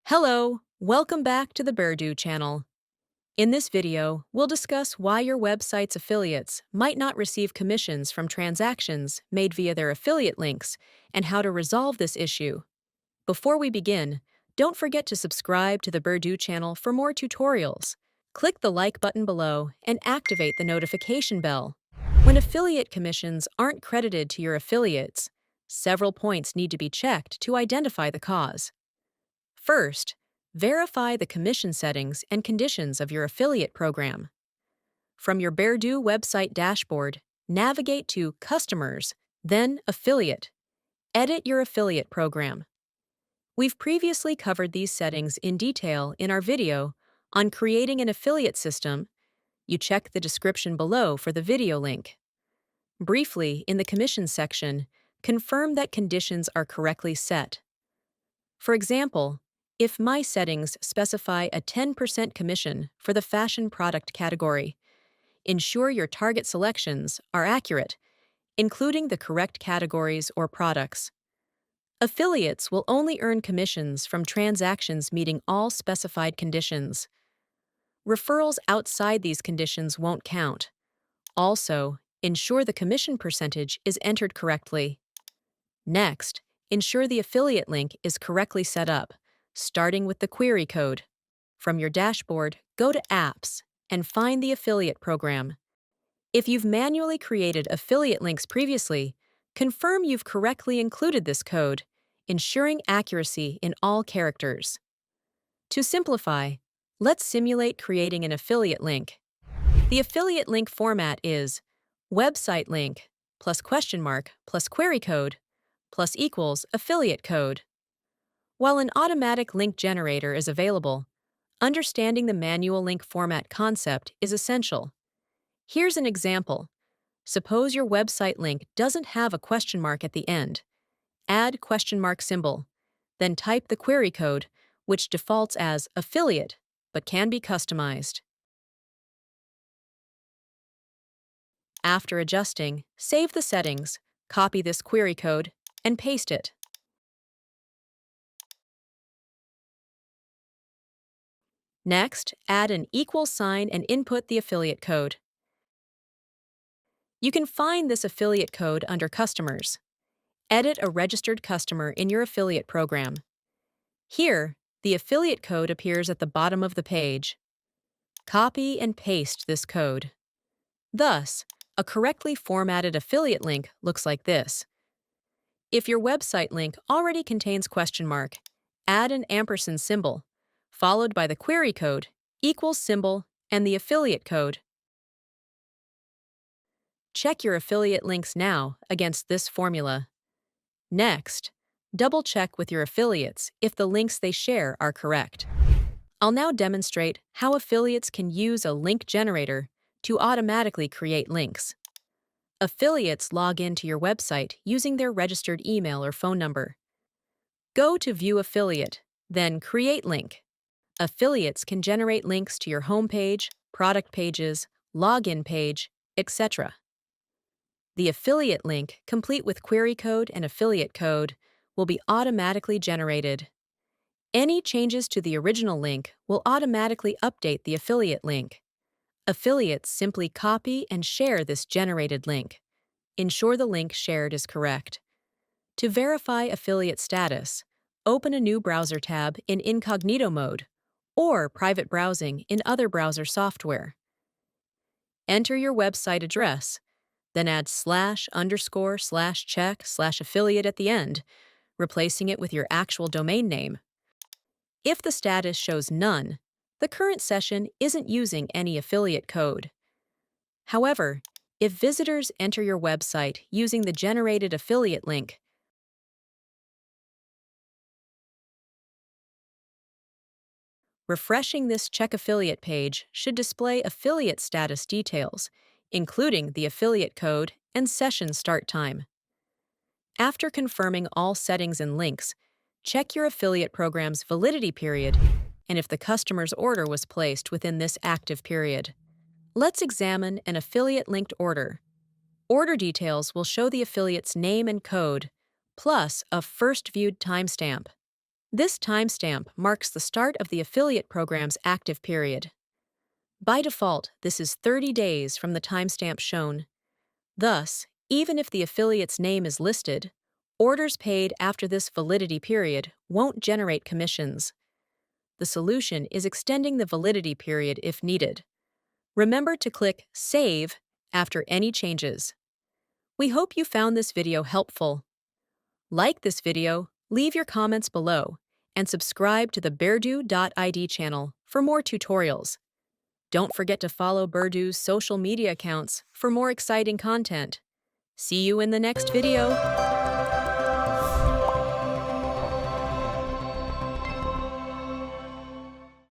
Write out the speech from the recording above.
Hello, welcome back to the Berdu channel. In this video, we'll discuss why your website's affiliates might not receive commissions from transactions made via their affiliate links and how to resolve this issue. Before we begin, don't forget to subscribe to the Berdu channel for more tutorials. Click the like button below and activate the notification bell. When affiliate commissions aren't credited to your affiliates, several points need to be checked to identify the cause. First, verify the commission settings and conditions of your affiliate program. From your Berdu website dashboard, navigate to Customers, then Affiliate. Edit your affiliate program. We've previously covered these settings in detail in our video on creating an affiliate system. You check the description below for the video link. Briefly, in the Commission section, confirm that conditions are correctly set. For example, if my settings specify a 10% commission for the fashion product category, ensure your target selections are accurate, including the correct categories or products. Affiliates will only earn commissions from transactions meeting all specified conditions. Referrals outside these conditions won't count. Also, ensure the commission percentage is entered correctly. Next, ensure the affiliate link is correctly set up, starting with the query code. From your dashboard, go to Apps and find the affiliate program. If you've manually created affiliate links previously, confirm you've correctly included this code, ensuring accuracy in all characters. To simplify, let's simulate creating an affiliate link. The affiliate link format is website link plus question mark plus query code plus equals affiliate code. While an automatic link generator is available, understanding the manual link format concept is essential. Here's an example. Suppose your website link doesn't have a question mark at the end. Add question mark symbol, then type the query code, which defaults as affiliate, but can be customized. After adjusting, save the settings, copy this query code, and paste it. Next, add an equal sign and input the affiliate code. You can find this affiliate code under Customers. Edit a registered customer in your affiliate program. Here, the affiliate code appears at the bottom of the page. Copy and paste this code. Thus, a correctly formatted affiliate link looks like this. If your website link already contains question mark, add an ampersand symbol, followed by the query code, equals symbol, and the affiliate code. Check your affiliate links now against this formula. Next, double-check with your affiliates if the links they share are correct. I'll now demonstrate how affiliates can use a link generator to automatically create links. Affiliates log into your website using their registered email or phone number. Go to View Affiliate, then Create Link. Affiliates can generate links to your homepage, product pages, login page, etc. The affiliate link, complete with query code and affiliate code, will be automatically generated. Any changes to the original link will automatically update the affiliate link. Affiliates simply copy and share this generated link. Ensure the link shared is correct. To verify affiliate status, open a new browser tab in incognito mode or private browsing in other browser software. Enter your website address, then add /_/check/affiliate at the end, replacing it with your actual domain name. If the status shows none, the current session isn't using any affiliate code. However, if visitors enter your website using the generated affiliate link, refreshing this Check Affiliate page should display affiliate status details, including the affiliate code and session start time. After confirming all settings and links, check your affiliate program's validity period and if the customer's order was placed within this active period. Let's examine an affiliate-linked order. Order details will show the affiliate's name and code, plus a first-viewed timestamp. This timestamp marks the start of the affiliate program's active period. By default, this is 30 days from the timestamp shown. Thus, even if the affiliate's name is listed, orders paid after this validity period won't generate commissions. The solution is extending the validity period if needed. Remember to click Save after any changes. We hope you found this video helpful. Like this video, leave your comments below, and subscribe to the Berdu.id channel for more tutorials. Don't forget to follow Berdu's social media accounts for more exciting content. See you in the next video!